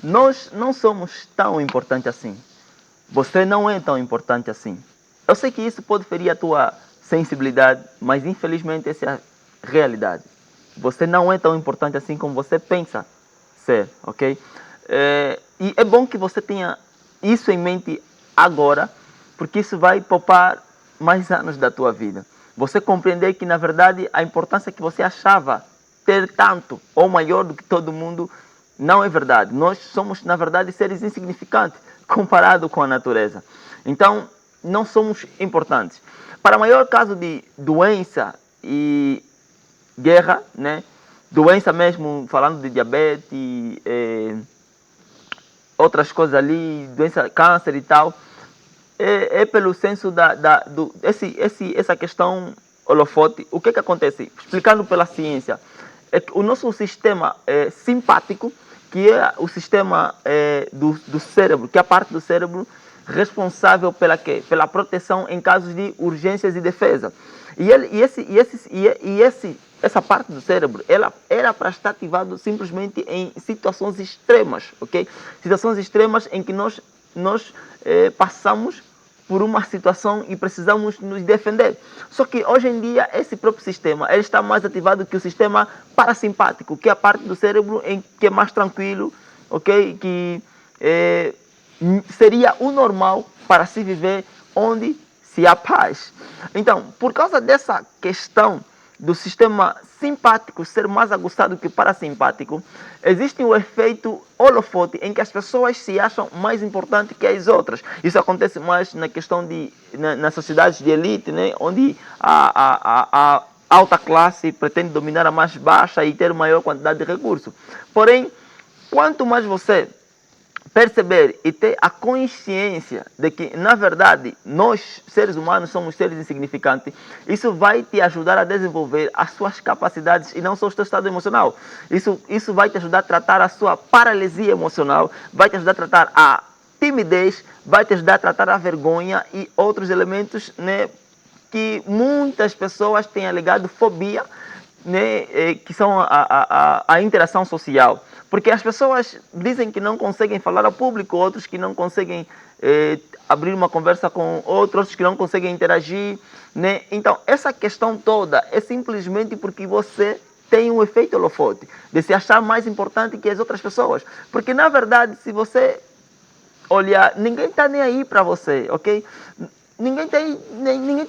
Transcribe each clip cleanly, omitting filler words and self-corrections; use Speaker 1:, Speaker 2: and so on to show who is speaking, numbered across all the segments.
Speaker 1: nós não somos tão importantes assim. Você não é tão importante assim. Eu sei que isso pode ferir a tua sensibilidade, mas infelizmente essa é a realidade. Você não é tão importante assim como você pensa ser, ok? E é bom que você tenha isso em mente agora, porque isso vai poupar mais anos da tua vida. Você compreender que, na verdade, a importância que você achava ter tanto ou maior do que todo mundo não é verdade. Nós somos, na verdade, seres insignificantes comparado com a natureza. Então, não somos importantes. Para maior caso de doença e guerra, né? Doença mesmo, falando de diabetes, outras coisas ali, doença, câncer e tal, é pelo senso essa questão holofote. O que é que acontece? Explicando pela ciência, é que o nosso sistema simpático, que é o sistema do cérebro, que é a parte do cérebro responsável pela quê? Pela proteção em casos de urgências e defesa. Essa parte do cérebro, ela era para estar ativado simplesmente em situações extremas, ok? Situações extremas em que nós passamos por uma situação e precisamos nos defender. Só que hoje em dia esse próprio sistema ele está mais ativado que o sistema parasimpático, que é a parte do cérebro em que é mais tranquilo, ok? Que seria o normal para se viver onde se há paz. Então, por causa dessa questão do sistema simpático ser mais aguçado que o parasimpático, existe o efeito holofote em que as pessoas se acham mais importantes que as outras. Isso acontece mais na questão nas sociedades de elite, né? Onde a alta classe pretende dominar a mais baixa e ter maior quantidade de recursos. Porém, quanto mais você perceber e ter a consciência de que, na verdade, nós, seres humanos, somos seres insignificantes, isso vai te ajudar a desenvolver as suas capacidades e não só o seu estado emocional. Isso vai te ajudar a tratar a sua paralisia emocional, vai te ajudar a tratar a timidez, vai te ajudar a tratar a vergonha e outros elementos, né, que muitas pessoas têm alegado fobia, né, que são a interação social. Porque as pessoas dizem que não conseguem falar ao público, outros que não conseguem abrir uma conversa com outros, que não conseguem interagir, né? Então, essa questão toda é simplesmente porque você tem um efeito holofote, de se achar mais importante que as outras pessoas. Porque, na verdade, se você olhar, ninguém está nem aí para você, ok? Ninguém está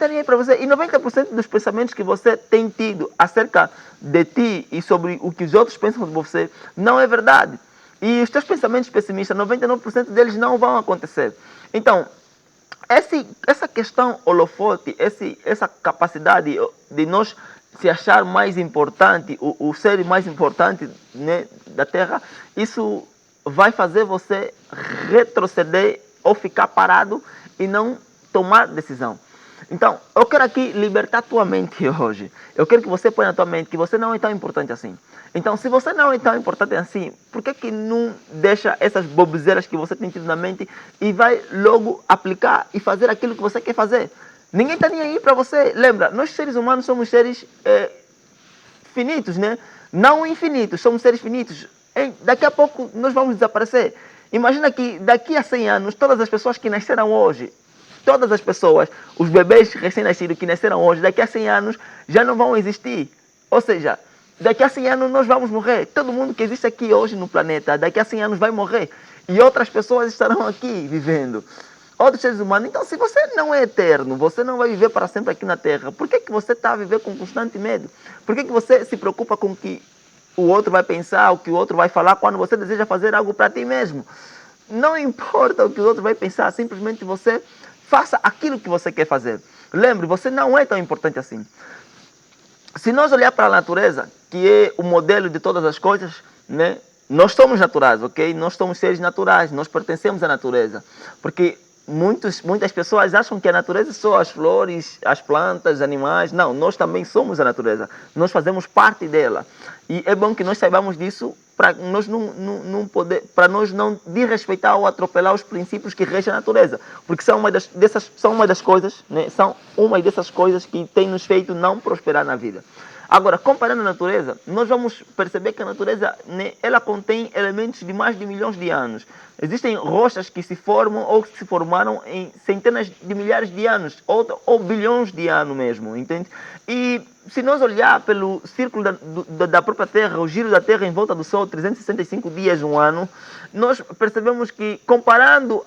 Speaker 1: nem aí para você. E 90% dos pensamentos que você tem tido acerca de ti e sobre o que os outros pensam de você não é verdade. E os teus pensamentos pessimistas, 99% deles não vão acontecer. Então, essa questão holofote, essa capacidade de nós se achar mais importante, o ser mais importante, né, da Terra, isso vai fazer você retroceder ou ficar parado e não tomar decisão. Então, eu quero aqui libertar tua mente hoje. Eu quero que você ponha na tua mente que você não é tão importante assim. Então, se você não é tão importante assim, por que não deixa essas bobezeiras que você tem tido na mente e vai logo aplicar e fazer aquilo que você quer fazer? Ninguém está nem aí para você. Lembra, nós seres humanos somos seres finitos, né? Não infinitos, somos seres finitos. Daqui a pouco nós vamos desaparecer. Imagina que daqui a 100 anos, todas as pessoas que nasceram hoje, todas as pessoas, os bebês recém-nascidos que nasceram hoje, daqui a 100 anos já não vão existir. Ou seja, daqui a 100 anos nós vamos morrer. Todo mundo que existe aqui hoje no planeta, daqui a 100 anos vai morrer. E outras pessoas estarão aqui vivendo. Outros seres humanos. Então, se você não é eterno, você não vai viver para sempre aqui na Terra, por que você está a viver com constante medo? Por que você se preocupa com o que o outro vai pensar, o que o outro vai falar, quando você deseja fazer algo para ti mesmo? Não importa o que o outro vai pensar, simplesmente você faça aquilo que você quer fazer. Lembre, você não é tão importante assim. Se nós olhar para a natureza, que é o modelo de todas as coisas, né? Nós somos naturais, ok? Nós somos seres naturais, nós pertencemos à natureza. Porque muitas pessoas acham que a natureza são as flores, as plantas, os animais. Não, nós também somos a natureza. Nós fazemos parte dela. E é bom que nós saibamos disso para nós não desrespeitar ou atropelar os princípios que regem a natureza. Porque são uma das coisas, né? São uma dessas coisas que tem nos feito não prosperar na vida. Agora, comparando a natureza, nós vamos perceber que a natureza, né, ela contém elementos de mais de milhões de anos. Existem rochas que se formam ou que se formaram em centenas de milhares de anos, ou bilhões de anos mesmo, entende? E se nós olhar pelo círculo da própria Terra, o giro da Terra em volta do Sol, 365 dias no ano, nós percebemos que, comparando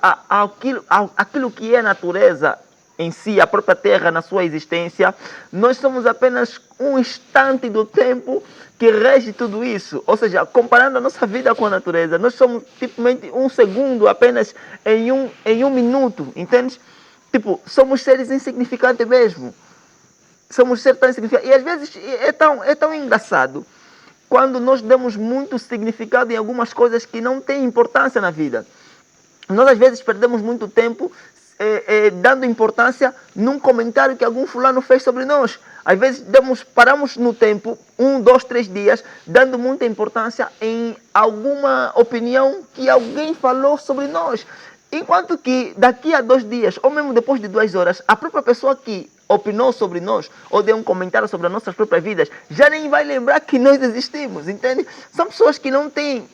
Speaker 1: aquilo que é a natureza em si, a própria Terra na sua existência, nós somos apenas um instante do tempo que rege tudo isso. Ou seja, comparando a nossa vida com a natureza, nós somos simplesmente um segundo apenas em um minuto, entende? Tipo, somos seres insignificantes mesmo. Somos seres tão insignificantes. E às vezes é tão engraçado quando nós damos muito significado em algumas coisas que não têm importância na vida. Nós às vezes perdemos muito tempo dando importância num comentário que algum fulano fez sobre nós. Às vezes paramos no tempo, 1, 2, 3 dias, dando muita importância em alguma opinião que alguém falou sobre nós. Enquanto que daqui a 2 dias, ou mesmo depois de 2 horas, a própria pessoa que opinou sobre nós, ou deu um comentário sobre as nossas próprias vidas, já nem vai lembrar que nós existimos, entende? São pessoas que não têm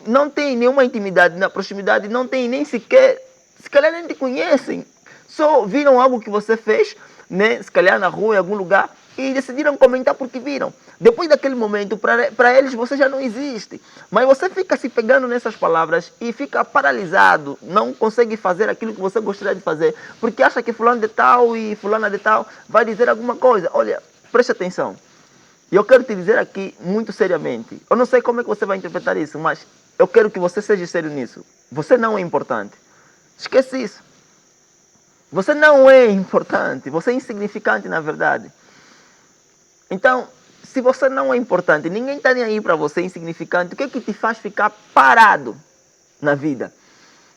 Speaker 1: nenhuma intimidade, na proximidade, não têm nem sequer, se calhar nem te conhecem. Só viram algo que você fez, né? Se calhar na rua, em algum lugar, e decidiram comentar porque viram. Depois daquele momento, para eles você já não existe. Mas você fica se pegando nessas palavras e fica paralisado, não consegue fazer aquilo que você gostaria de fazer, porque acha que fulano de tal e fulana de tal vai dizer alguma coisa. Olha, preste atenção. E eu quero te dizer aqui muito seriamente. Eu não sei como é que você vai interpretar isso, mas eu quero que você seja sério nisso. Você não é importante. Esquece isso. Você não é importante. Você é insignificante, na verdade. Então, se você não é importante, ninguém está nem aí para você, insignificante, o que é que te faz ficar parado na vida?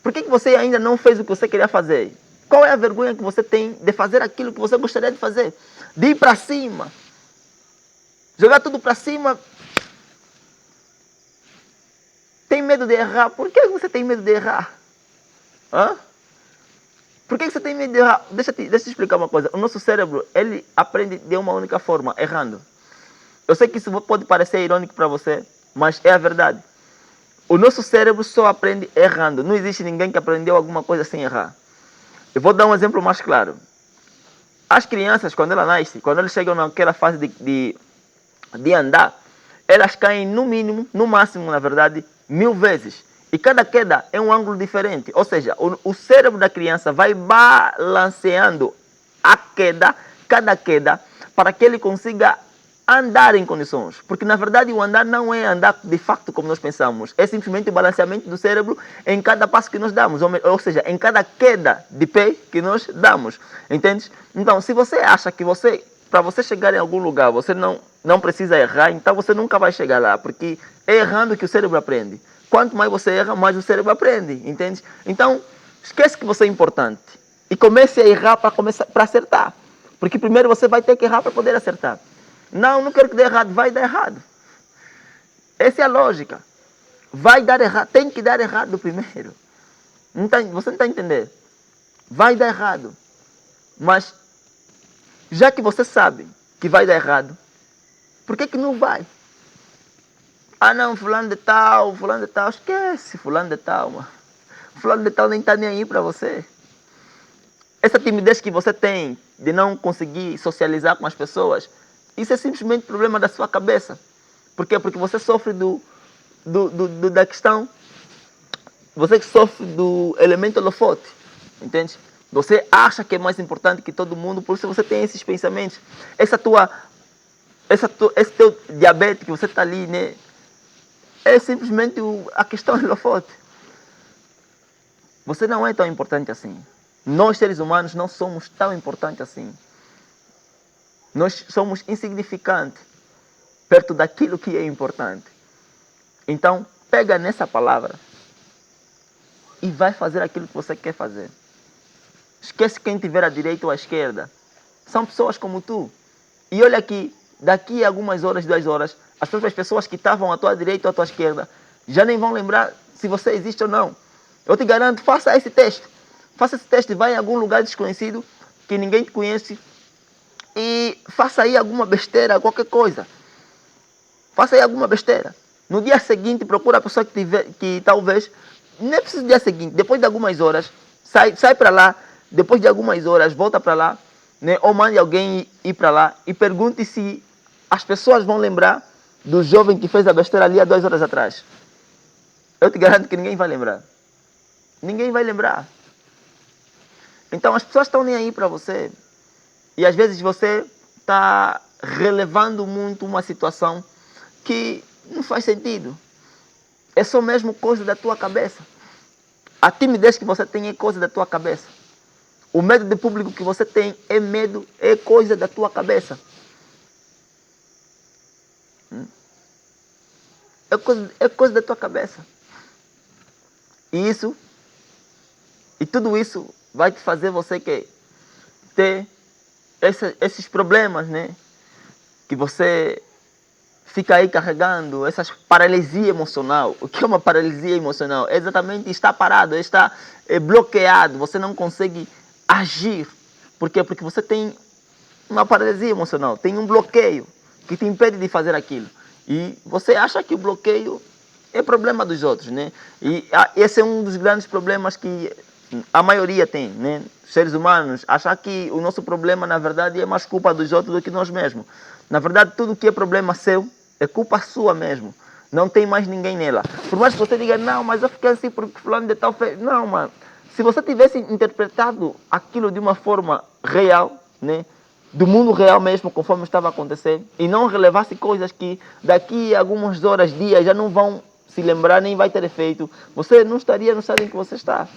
Speaker 1: Por que você ainda não fez o que você queria fazer? Qual é a vergonha que você tem de fazer aquilo que você gostaria de fazer? De ir para cima. Jogar tudo para cima. Tem medo de errar. Por que você tem medo de errar? Hã? Por que você tem medo de errar? Deixa eu te explicar uma coisa. O nosso cérebro, ele aprende de uma única forma, errando. Eu sei que isso pode parecer irônico para você, mas é a verdade. O nosso cérebro só aprende errando. Não existe ninguém que aprendeu alguma coisa sem errar. Eu vou dar um exemplo mais claro. As crianças, quando elas nascem, quando elas chegam naquela fase de andar, elas caem no mínimo, no máximo, na verdade, 1000 vezes. E cada queda é um ângulo diferente. Ou seja, o cérebro da criança vai balanceando cada queda, para que ele consiga andar em condições. Porque, na verdade, o andar não é andar de facto como nós pensamos. É simplesmente o balanceamento do cérebro em cada passo que nós damos. Ou seja, em cada queda de pé que nós damos. Entende? Então, se você acha que para você chegar em algum lugar, você não precisa errar, então você nunca vai chegar lá. Porque é errando que o cérebro aprende. Quanto mais você erra, mais o cérebro aprende, entende? Então, esquece que você é importante e comece a errar para acertar. Porque primeiro você vai ter que errar para poder acertar. Não quero que dê errado, vai dar errado. Essa é a lógica. Vai dar errado, tem que dar errado primeiro. Você não está entendendo? Vai dar errado. Mas, já que você sabe que vai dar errado, por que não vai? Ah não, fulano de tal, esquece fulano de tal, mano. Fulano de tal nem está nem aí para você. Essa timidez que você tem de não conseguir socializar com as pessoas, isso é simplesmente problema da sua cabeça. Por quê? Porque você sofre da questão, você sofre do elemento holofote, entende? Você acha que é mais importante que todo mundo, por isso você tem esses pensamentos. Esse teu diabetes que você está ali, né? É simplesmente a questão do holofote. Você não é tão importante assim. Nós, seres humanos, não somos tão importantes assim. Nós somos insignificantes perto daquilo que é importante. Então, pega nessa palavra e vai fazer aquilo que você quer fazer. Esquece quem estiver à direita ou à esquerda. São pessoas como tu. E olha aqui, daqui a algumas horas, 2 horas, as próprias pessoas que estavam à tua direita ou à tua esquerda já nem vão lembrar se você existe ou não. Eu te garanto, faça esse teste. Faça esse teste, vai em algum lugar desconhecido, que ninguém te conhece, e faça aí alguma besteira, qualquer coisa. Faça aí alguma besteira. No dia seguinte, procura a pessoa que talvez, nem é preciso no dia seguinte, depois de algumas horas, sai para lá, depois de algumas horas, volta para lá, né? Ou mande alguém ir para lá e pergunte se as pessoas vão lembrar do jovem que fez a besteira ali há 2 horas atrás. Eu te garanto que ninguém vai lembrar. Ninguém vai lembrar. Então as pessoas estão nem aí para você. E às vezes você está relevando muito uma situação que não faz sentido. É só mesmo coisa da tua cabeça. A timidez que você tem é coisa da tua cabeça. O medo de público que você tem é coisa da tua cabeça. É coisa da tua cabeça. E tudo isso vai te fazer você ter esses problemas, né? Que você fica aí carregando, essas paralisia emocional. O que é uma paralisia emocional? É exatamente estar parado, está bloqueado, você não consegue agir. Por quê? Porque você tem uma paralisia emocional, tem um bloqueio que te impede de fazer aquilo. E você acha que o bloqueio é problema dos outros, né? E esse é um dos grandes problemas que a maioria tem, né? Seres humanos, achar que o nosso problema, na verdade, é mais culpa dos outros do que nós mesmos. Na verdade, tudo que é problema seu é culpa sua mesmo. Não tem mais ninguém nela. Por mais que você diga, não, mas eu fiquei assim porque fulano de tal fez. Não, mano. Se você tivesse interpretado aquilo de uma forma real, né? Do mundo real mesmo, conforme estava acontecendo, e não relevasse coisas que daqui a algumas horas, dias, já não vão se lembrar, nem vai ter efeito, você não estaria no estado em que você está.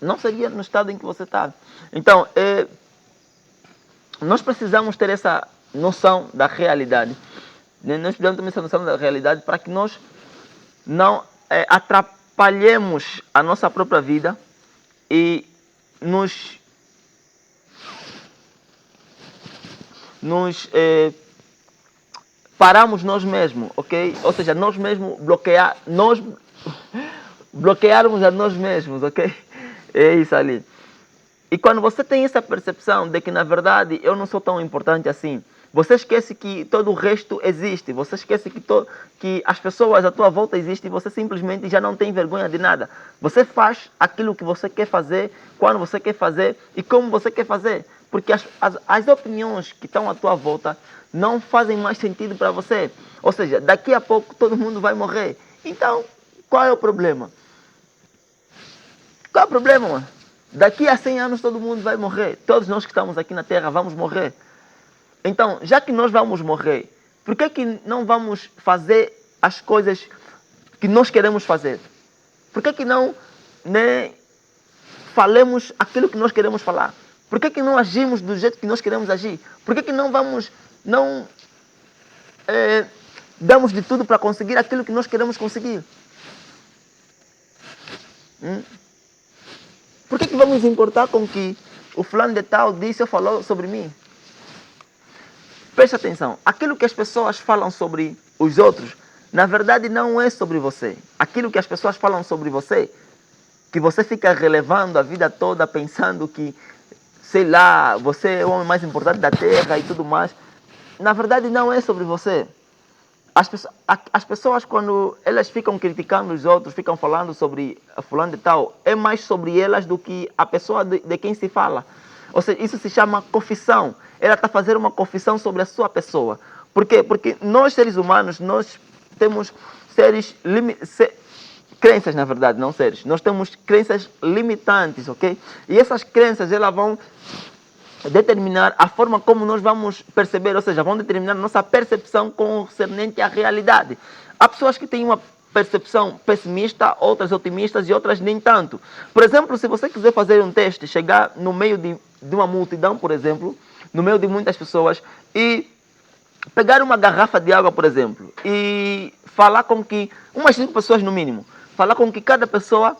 Speaker 1: Não seria no estado em que você está. Então, nós precisamos ter essa noção da realidade. Nós precisamos ter essa noção da realidade para que nós não atrapalhemos a nossa própria vida e nos paramos nós mesmos, ok? Ou seja, nós mesmos bloquearmos a nós mesmos, ok? É isso ali. E quando você tem essa percepção de que, na verdade, eu não sou tão importante assim, você esquece que todo o resto existe, você esquece que as pessoas à tua volta existem e você simplesmente já não tem vergonha de nada. Você faz aquilo que você quer fazer, quando você quer fazer e como você quer fazer. Porque as opiniões que estão à tua volta não fazem mais sentido para você. Ou seja, daqui a pouco todo mundo vai morrer. Então, qual é o problema? Qual é o problema, mano? Daqui a 100 anos todo mundo vai morrer. Todos nós que estamos aqui na Terra vamos morrer. Então, já que nós vamos morrer, por que não vamos fazer as coisas que nós queremos fazer? Por que não, né, falemos aquilo que nós queremos falar? Por que não agimos do jeito que nós queremos agir? Por que não damos de tudo para conseguir aquilo que nós queremos conseguir? Por que vamos importar com que o fulano de tal disse ou falou sobre mim? Preste atenção, aquilo que as pessoas falam sobre os outros, na verdade não é sobre você. Aquilo que as pessoas falam sobre você, que você fica relevando a vida toda pensando que, sei lá, você é o homem mais importante da Terra e tudo mais, na verdade não é sobre você. As pessoas, quando elas ficam criticando os outros, ficam falando sobre fulano de tal, é mais sobre elas do que a pessoa de quem se fala. Ou seja, isso se chama confissão. Ela está fazendo uma confissão sobre a sua pessoa. Por quê? Porque nós, seres humanos, nós temos crenças, na verdade, não seres. Nós temos crenças limitantes, ok? E essas crenças, elas vão determinar a forma como nós vamos perceber, ou seja, vão determinar a nossa percepção concernente à realidade. Há pessoas que têm uma percepção pessimista, outras otimistas e outras nem tanto. Por exemplo, se você quiser fazer um teste, chegar no meio de uma multidão, por exemplo, no meio de muitas pessoas e pegar uma garrafa de água, por exemplo, e falar com que, umas 5 pessoas no mínimo, falar com que cada pessoa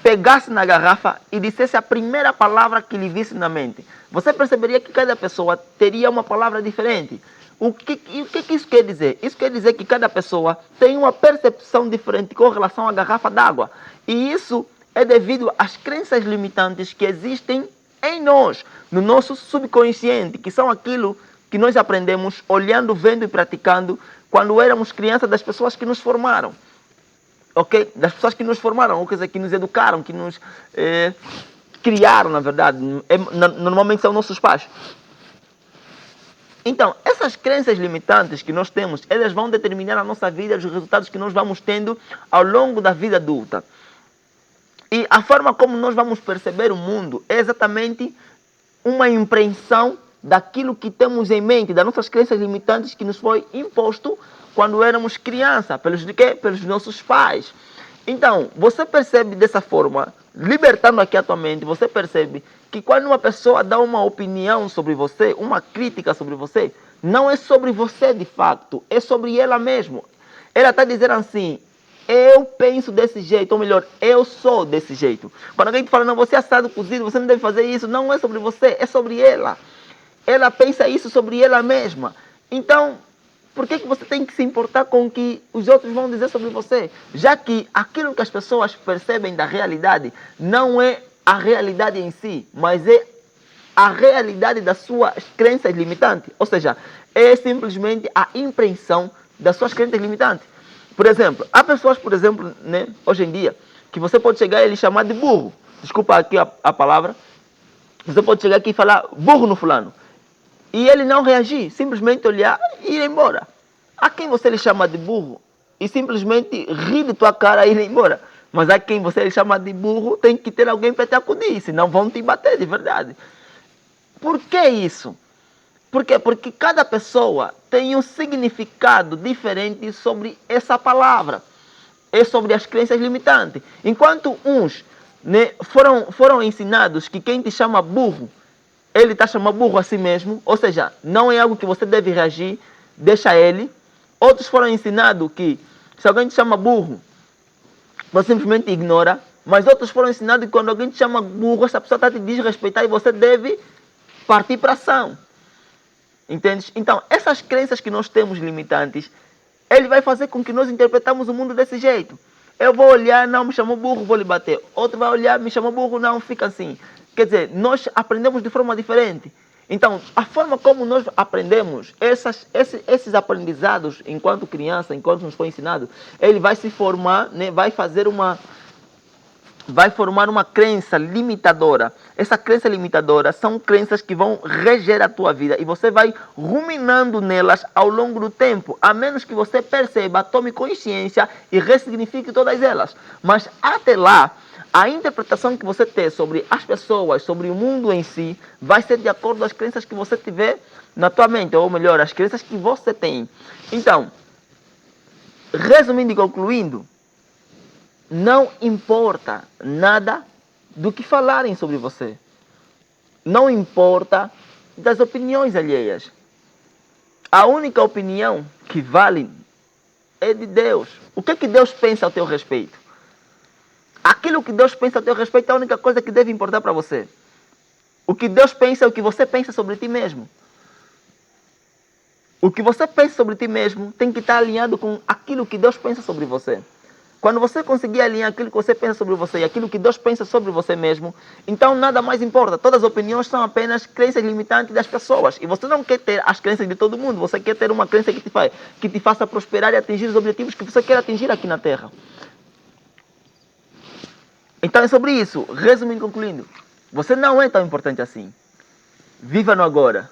Speaker 1: pegasse na garrafa e dissesse a primeira palavra que lhe visse na mente. Você perceberia que cada pessoa teria uma palavra diferente. O que isso quer dizer? Isso quer dizer que cada pessoa tem uma percepção diferente com relação à garrafa d'água. E isso é devido às crenças limitantes que existem em nós, no nosso subconsciente, que são aquilo que nós aprendemos olhando, vendo e praticando quando éramos crianças das pessoas que nos formaram. Ok? Das pessoas que nos formaram, ou quer dizer, que nos educaram, que nos criaram, na verdade. Normalmente são nossos pais. Então, essas crenças limitantes que nós temos, elas vão determinar a nossa vida, os resultados que nós vamos tendo ao longo da vida adulta. E a forma como nós vamos perceber o mundo é exatamente uma impressão daquilo que temos em mente, das nossas crenças limitantes que nos foi imposto quando éramos criança, pelos nossos pais. Então, você percebe dessa forma, libertando aqui a tua mente, você percebe que quando uma pessoa dá uma opinião sobre você, uma crítica sobre você, não é sobre você de facto, é sobre ela mesma. Ela está dizendo assim, eu penso desse jeito, ou melhor, eu sou desse jeito. Quando alguém te fala, não, você é assado, cozido, você não deve fazer isso, não é sobre você, é sobre ela. Ela pensa isso sobre ela mesma. Então, por que você tem que se importar com o que os outros vão dizer sobre você? Já que aquilo que as pessoas percebem da realidade não é a realidade em si, mas é a realidade das suas crenças limitantes. Ou seja, é simplesmente a impressão das suas crenças limitantes. Por exemplo, há pessoas, por exemplo, né, hoje em dia, que você pode chegar e lhe chamar de burro. Desculpa aqui a palavra. Você pode chegar aqui e falar burro no fulano. E ele não reagir, simplesmente olhar e ir embora. Há quem você lhe chama de burro e simplesmente ri de tua cara e ir embora. Mas há quem você lhe chama de burro, tem que ter alguém para te acudir, senão vão te bater de verdade. Por que isso? Por quê? Porque cada pessoa tem um significado diferente sobre essa palavra. É sobre as crenças limitantes. Enquanto uns, né, foram ensinados que quem te chama burro, ele está chamando burro a si mesmo, ou seja, não é algo que você deve reagir, deixa ele. Outros foram ensinados que se alguém te chama burro, você simplesmente ignora. Mas outros foram ensinados que quando alguém te chama burro, essa pessoa está te desrespeitar e você deve partir para ação. Entende? Então, essas crenças que nós temos limitantes, ele vai fazer com que nós interpretamos o mundo desse jeito. Eu vou olhar, não, me chamou burro, vou lhe bater. Outro vai olhar, me chamou burro, não, fica assim. Quer dizer, nós aprendemos de forma diferente. Então, a forma como nós aprendemos, esses aprendizados, enquanto criança, enquanto nos foi ensinado, ele vai se formar, né, vai formar uma crença limitadora. Essa crença limitadora são crenças que vão reger a tua vida e você vai ruminando nelas ao longo do tempo, a menos que você perceba, tome consciência e ressignifique todas elas. Mas até lá, a interpretação que você tem sobre as pessoas, sobre o mundo em si, vai ser de acordo com as crenças que você tiver na tua mente, ou melhor, as crenças que você tem. Então, resumindo e concluindo, não importa nada do que falarem sobre você. Não importa das opiniões alheias. A única opinião que vale é de Deus. O que é que Deus pensa ao teu respeito? Aquilo que Deus pensa ao teu respeito é a única coisa que deve importar para você. O que Deus pensa é o que você pensa sobre ti mesmo. O que você pensa sobre ti mesmo tem que estar alinhado com aquilo que Deus pensa sobre você. Quando você conseguir alinhar aquilo que você pensa sobre você e aquilo que Deus pensa sobre você mesmo, então nada mais importa. Todas as opiniões são apenas crenças limitantes das pessoas. E você não quer ter as crenças de todo mundo. Você quer ter uma crença que te faça prosperar e atingir os objetivos que você quer atingir aqui na Terra. Então é sobre isso. Resumindo e concluindo. Você não é tão importante assim. Viva no agora.